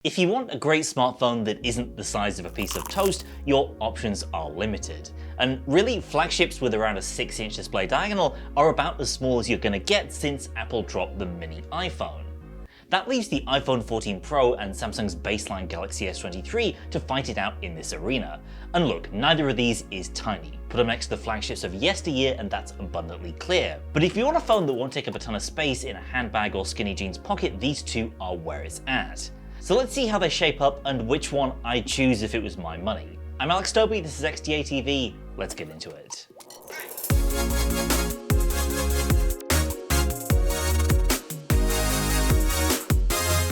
If you want a great smartphone that isn't the size of a piece of toast, your options are limited. And really, flagships with around a 6-inch display diagonal are about as small as you're gonna get since Apple dropped the mini iPhone. That leaves the iPhone 14 Pro and Samsung's baseline Galaxy S23 to fight it out in this arena. And look, neither of these is tiny. Put them next to the flagships of yesteryear and that's abundantly clear. But if you want a phone that won't take up a ton of space in a handbag or skinny jeans pocket, these two are where it's at. So let's see how they shape up and which one I'd choose if it was my money. I'm Alex Toby, this is XDA TV, let's get into it.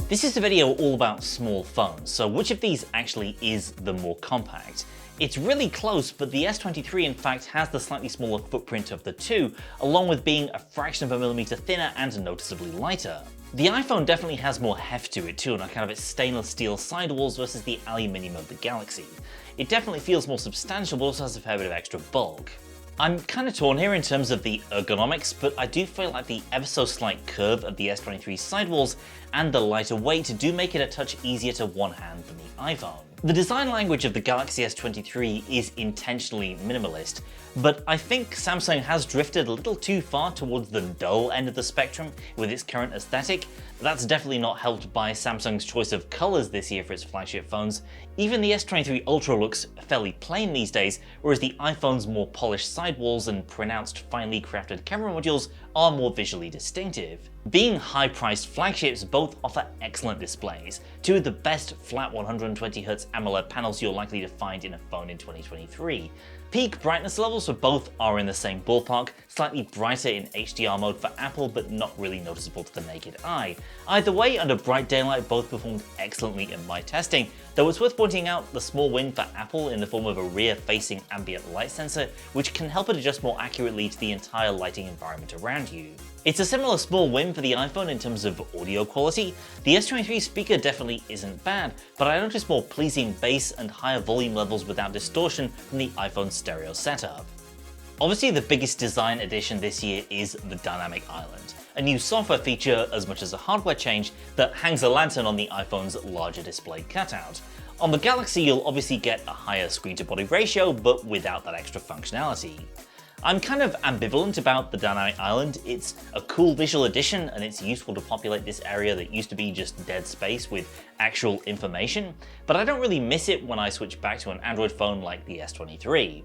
This is a video all about small phones, so which of these actually is the more compact? It's really close, but the S23 in fact has the slightly smaller footprint of the two, along with being a fraction of a millimeter thinner and noticeably lighter. The iPhone definitely has more heft to it too, on account of its stainless steel sidewalls versus the aluminium of the Galaxy. It definitely feels more substantial, but also has a fair bit of extra bulk. I'm kind of torn here in terms of the ergonomics, but I do feel like the ever so slight curve of the S23 sidewalls and the lighter weight do make it a touch easier to one-hand than the iPhone. The design language of the Galaxy S23 is intentionally minimalist, but I think Samsung has drifted a little too far towards the dull end of the spectrum with its current aesthetic. That's definitely not helped by Samsung's choice of colors this year for its flagship phones. Even the S23 Ultra looks fairly plain these days, whereas the iPhone's more polished sidewalls and pronounced finely crafted camera modules are more visually distinctive. Being high-priced flagships both offer excellent displays, two of the best flat 120Hz AMOLED panels you're likely to find in a phone in 2023. Peak brightness levels for both are in the same ballpark, slightly brighter in HDR mode for Apple but not really noticeable to the naked eye. Either way, under bright daylight both performed excellently in my testing, though it's worth pointing out the small win for Apple in the form of a rear-facing ambient light sensor, which can help it adjust more accurately to the entire lighting environment around you. It's a similar small win for the iPhone in terms of audio quality. The S23 speaker definitely isn't bad, but I noticed more pleasing bass and higher volume levels without distortion from the iPhone's stereo setup. Obviously the biggest design addition this year is the Dynamic Island, a new software feature as much as a hardware change that hangs a lantern on the iPhone's larger display cutout. On the Galaxy you'll obviously get a higher screen-to-body ratio, but without that extra functionality. I'm kind of ambivalent about the Dynamic Island. It's a cool visual addition and it's useful to populate this area that used to be just dead space with actual information, but I don't really miss it when I switch back to an Android phone like the S23.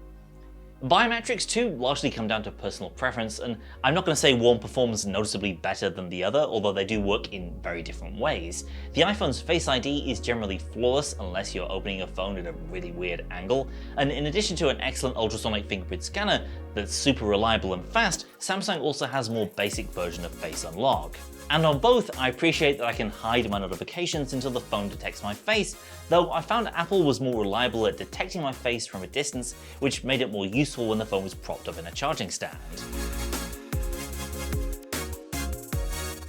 Biometrics too largely come down to personal preference, and I'm not going to say one performs noticeably better than the other, although they do work in very different ways. The iPhone's Face ID is generally flawless unless you're opening a phone at a really weird angle, and in addition to an excellent ultrasonic fingerprint scanner that's super reliable and fast, Samsung also has a more basic version of Face Unlock. And on both, I appreciate that I can hide my notifications until the phone detects my face, though I found Apple was more reliable at detecting my face from a distance, which made it more useful when the phone was propped up in a charging stand.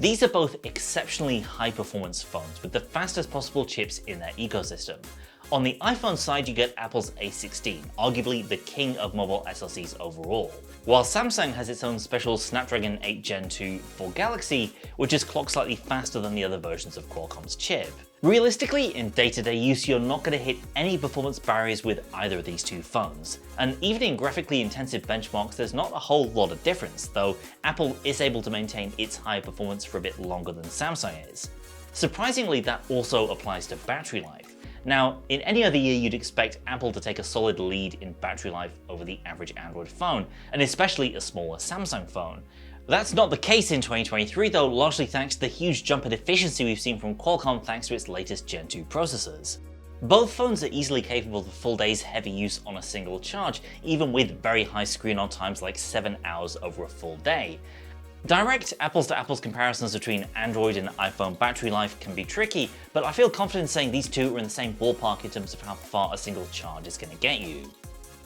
These are both exceptionally high-performance phones with the fastest possible chips in their ecosystem. On the iPhone side, you get Apple's A16, arguably the king of mobile SoCs overall, while Samsung has its own special Snapdragon 8 Gen 2 for Galaxy, which is clocked slightly faster than the other versions of Qualcomm's chip. Realistically, in day-to-day use, you're not going to hit any performance barriers with either of these two phones. And even in graphically intensive benchmarks, there's not a whole lot of difference, though Apple is able to maintain its high performance for a bit longer than Samsung is. Surprisingly, that also applies to battery life. Now, in any other year you'd expect Apple to take a solid lead in battery life over the average Android phone, and especially a smaller Samsung phone. That's not the case in 2023 though, largely thanks to the huge jump in efficiency we've seen from Qualcomm thanks to its latest Gen 2 processors. Both phones are easily capable of a full day's heavy use on a single charge, even with very high screen-on times like 7 hours over a full day. Direct apples-to-apples comparisons between Android and iPhone battery life can be tricky, but I feel confident saying these two are in the same ballpark in terms of how far a single charge is going to get you.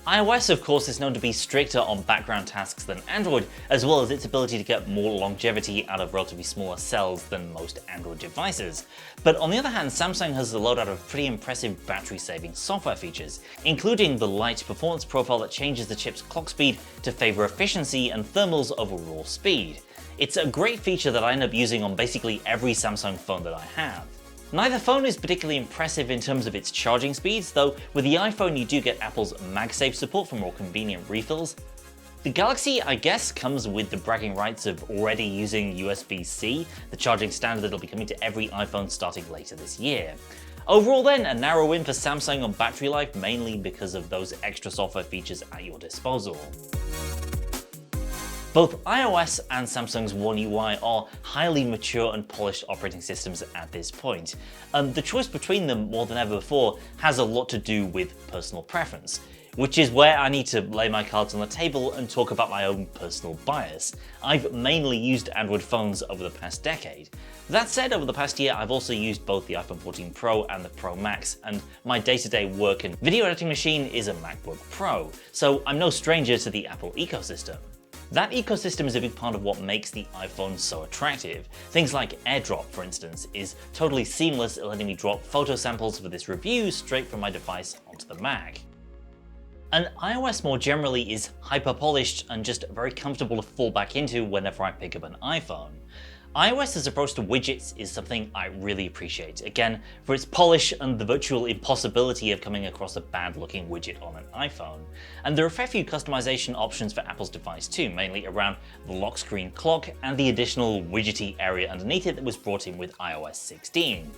iOS of course is known to be stricter on background tasks than Android, as well as its ability to get more longevity out of relatively smaller cells than most Android devices. But on the other hand, Samsung has a loadout of pretty impressive battery-saving software features, including the light performance profile that changes the chip's clock speed to favor efficiency and thermals over raw speed. It's a great feature that I end up using on basically every Samsung phone that I have. Neither phone is particularly impressive in terms of its charging speeds, though with the iPhone you do get Apple's MagSafe support for more convenient refills. The Galaxy, I guess, comes with the bragging rights of already using USB-C, the charging standard that'll be coming to every iPhone starting later this year. Overall then, a narrow win for Samsung on battery life, mainly because of those extra software features at your disposal. Both iOS and Samsung's One UI are highly mature and polished operating systems at this point, and the choice between them more than ever before has a lot to do with personal preference. Which is where I need to lay my cards on the table and talk about my own personal bias. I've mainly used Android phones over the past decade. That said, over the past year I've also used both the iPhone 14 Pro and the Pro Max, and my day-to-day work and video editing machine is a MacBook Pro, so I'm no stranger to the Apple ecosystem. That ecosystem is a big part of what makes the iPhone so attractive. Things like AirDrop, for instance, is totally seamless, letting me drop photo samples for this review straight from my device onto the Mac. And iOS more generally is hyper-polished and just very comfortable to fall back into whenever I pick up an iPhone. iOS's approach to widgets is something I really appreciate, again, for its polish and the virtual impossibility of coming across a bad-looking widget on an iPhone. And there are a fair few customization options for Apple's device too, mainly around the lock screen clock and the additional widgety area underneath it that was brought in with iOS 16.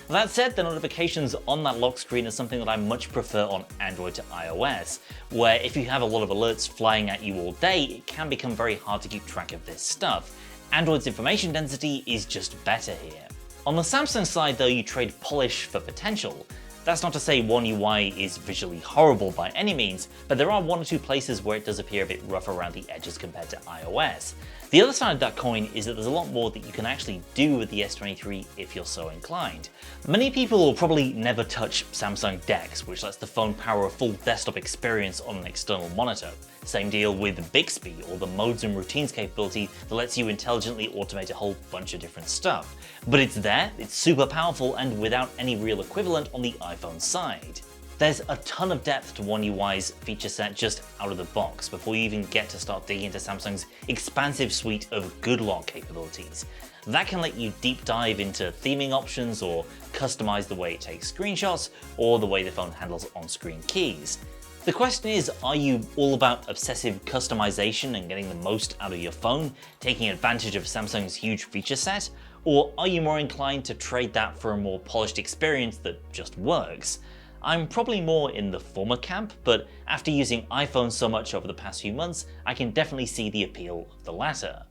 That said, the notifications on that lock screen are something that I much prefer on Android to iOS, where if you have a lot of alerts flying at you all day, it can become very hard to keep track of this stuff. Android's information density is just better here. On the Samsung side though, you trade polish for potential. That's not to say One UI is visually horrible by any means, but there are one or two places where it does appear a bit rough around the edges compared to iOS. The other side of that coin is that there's a lot more that you can actually do with the S23 if you're so inclined. Many people will probably never touch Samsung DeX, which lets the phone power a full desktop experience on an external monitor. Same deal with Bixby, or the modes and routines capability that lets you intelligently automate a whole bunch of different stuff. But it's there, it's super powerful, and without any real equivalent on the iPhone side. There's a ton of depth to One UI's feature set just out of the box before you even get to start digging into Samsung's expansive suite of good lock capabilities. That can let you deep dive into theming options or customize the way it takes screenshots or the way the phone handles on-screen keys. The question is, are you all about obsessive customization and getting the most out of your phone, taking advantage of Samsung's huge feature set? Or are you more inclined to trade that for a more polished experience that just works? I'm probably more in the former camp, but after using iPhones so much over the past few months, I can definitely see the appeal of the latter.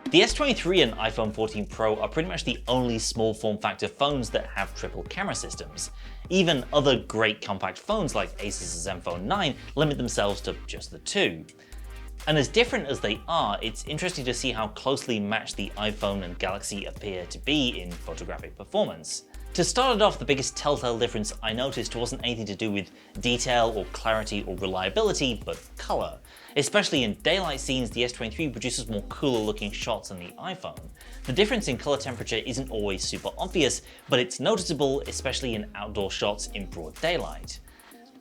The S23 and iPhone 14 Pro are pretty much the only small form factor phones that have triple camera systems. Even other great compact phones like Asus's Zenfone 9 limit themselves to just the two. And as different as they are, it's interesting to see how closely matched the iPhone and Galaxy appear to be in photographic performance. To start it off, the biggest telltale difference I noticed wasn't anything to do with detail or clarity or reliability, but color. Especially in daylight scenes, the S23 produces more cooler looking shots than the iPhone. The difference in color temperature isn't always super obvious, but it's noticeable, especially in outdoor shots in broad daylight.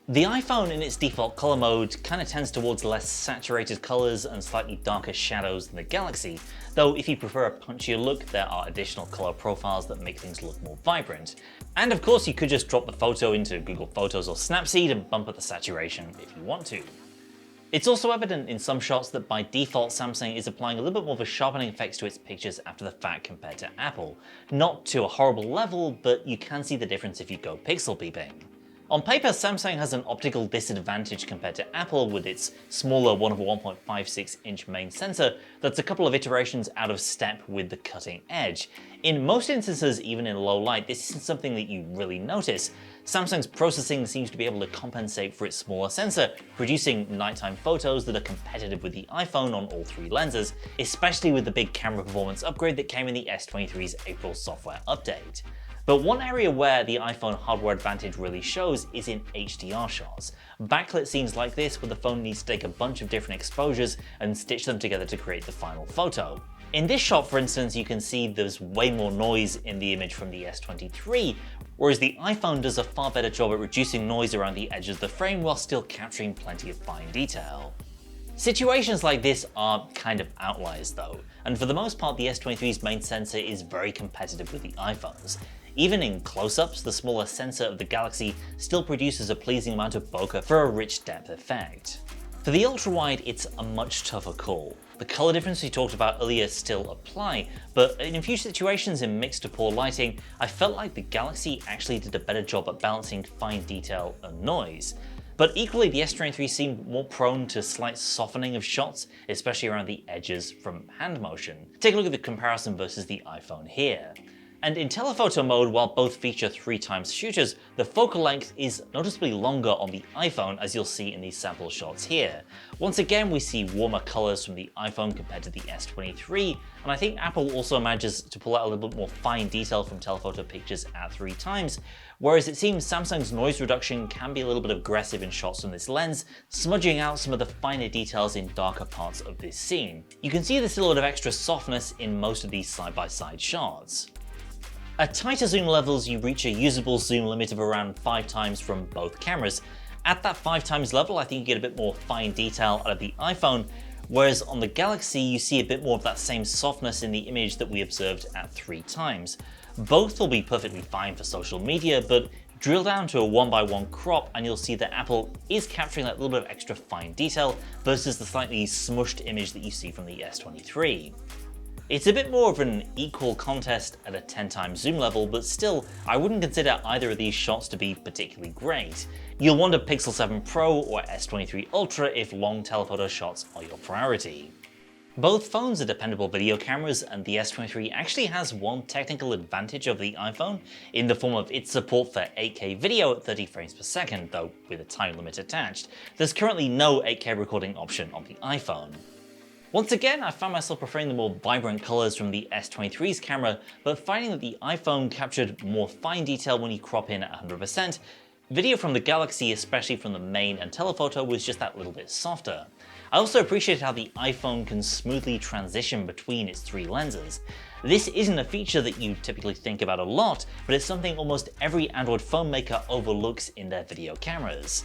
The iPhone in its default color mode kinda tends towards less saturated colors and slightly darker shadows than the Galaxy, though if you prefer a punchier look, there are additional color profiles that make things look more vibrant. And of course you could just drop the photo into Google Photos or Snapseed and bump up the saturation if you want to. It's also evident in some shots that by default Samsung is applying a little bit more of a sharpening effects to its pictures after the fact compared to Apple. Not to a horrible level, but you can see the difference if you go pixel peeping. On paper, Samsung has an optical disadvantage compared to Apple with its smaller 1/1.56-inch main sensor that's a couple of iterations out of step with the cutting edge. In most instances, even in low light, this isn't something that you really notice. Samsung's processing seems to be able to compensate for its smaller sensor, producing nighttime photos that are competitive with the iPhone on all three lenses, especially with the big camera performance upgrade that came in the S23's April software update. But one area where the iPhone hardware advantage really shows is in HDR shots. Backlit scenes like this where the phone needs to take a bunch of different exposures and stitch them together to create the final photo. In this shot, for instance, you can see there's way more noise in the image from the S23, whereas the iPhone does a far better job at reducing noise around the edges of the frame while still capturing plenty of fine detail. Situations like this are kind of outliers though, and for the most part the S23's main sensor is very competitive with the iPhones. Even in close-ups, the smaller sensor of the Galaxy still produces a pleasing amount of bokeh for a rich depth effect. For the ultra-wide, it's a much tougher call. The color difference we talked about earlier still apply, but in a few situations in mixed to poor lighting, I felt like the Galaxy actually did a better job at balancing fine detail and noise. But equally, the S23 seemed more prone to slight softening of shots, especially around the edges from hand motion. Take a look at the comparison versus the iPhone here. And in telephoto mode, while both feature 3x shooters, the focal length is noticeably longer on the iPhone, as you'll see in these sample shots here. Once again, we see warmer colors from the iPhone compared to the S23, and I think Apple also manages to pull out a little bit more fine detail from telephoto pictures at 3x, whereas it seems Samsung's noise reduction can be a little bit aggressive in shots from this lens, smudging out some of the finer details in darker parts of this scene. You can see there's still a lot of extra softness in most of these side-by-side shots. At tighter zoom levels, you reach a usable zoom limit of around 5x from both cameras. At that 5x level, I think you get a bit more fine detail out of the iPhone, whereas on the Galaxy you see a bit more of that same softness in the image that we observed at 3x. Both will be perfectly fine for social media, but drill down to a 1:1 crop and you'll see that Apple is capturing that little bit of extra fine detail versus the slightly smushed image that you see from the S23. It's a bit more of an equal contest at a 10x zoom level, but still, I wouldn't consider either of these shots to be particularly great. You'll want a Pixel 7 Pro or S23 Ultra if long telephoto shots are your priority. Both phones are dependable video cameras, and the S23 actually has one technical advantage of the iPhone in the form of its support for 8K video at 30 frames per second, though with a time limit attached. There's currently no 8K recording option on the iPhone. Once again, I found myself preferring the more vibrant colors from the S23's camera, but finding that the iPhone captured more fine detail when you crop in at 100%, video from the Galaxy, especially from the main and telephoto, was just that little bit softer. I also appreciated how the iPhone can smoothly transition between its three lenses. This isn't a feature that you typically think about a lot, but it's something almost every Android phone maker overlooks in their video cameras.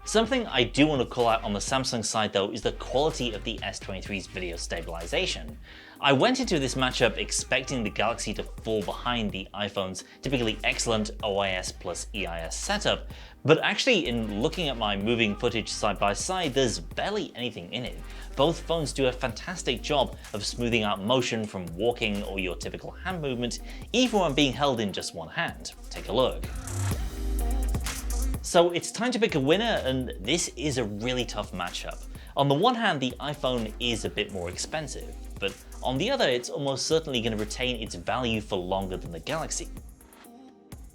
Something I do want to call out on the Samsung side though is the quality of the S23's video stabilization. I went into this matchup expecting the Galaxy to fall behind the iPhone's typically excellent OIS plus EIS setup, but actually in looking at my moving footage side by side, there's barely anything in it. Both phones do a fantastic job of smoothing out motion from walking or your typical hand movement, even when being held in just one hand. Take a look. So it's time to pick a winner, and this is a really tough matchup. On the one hand, the iPhone is a bit more expensive, but on the other, it's almost certainly going to retain its value for longer than the Galaxy.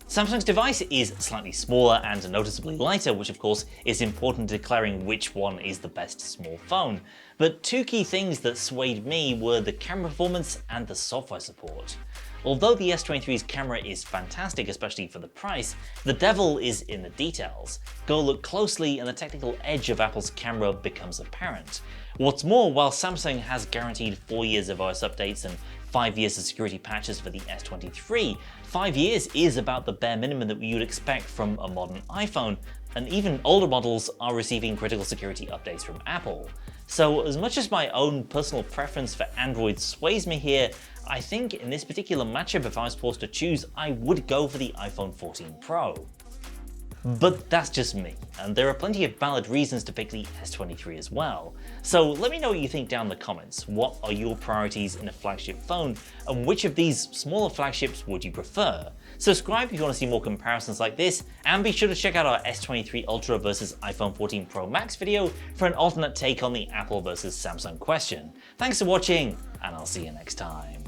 Samsung's device is slightly smaller and noticeably lighter, which of course is important in declaring which one is the best small phone. But two key things that swayed me were the camera performance and the software support. Although the S23's camera is fantastic, especially for the price, the devil is in the details. Go look closely and the technical edge of Apple's camera becomes apparent. What's more, while Samsung has guaranteed 4 years of OS updates and 5 years of security patches for the S23, 5 years is about the bare minimum that you would expect from a modern iPhone, and even older models are receiving critical security updates from Apple. So as much as my own personal preference for Android sways me here, I think in this particular matchup, if I was forced to choose, I would go for the iPhone 14 Pro. But that's just me, and there are plenty of valid reasons to pick the S23 as well. So let me know what you think down in the comments. What are your priorities in a flagship phone, and which of these smaller flagships would you prefer? Subscribe if you want to see more comparisons like this, and be sure to check out our S23 Ultra versus iPhone 14 Pro Max video for an alternate take on the Apple versus Samsung question. Thanks for watching, and I'll see you next time.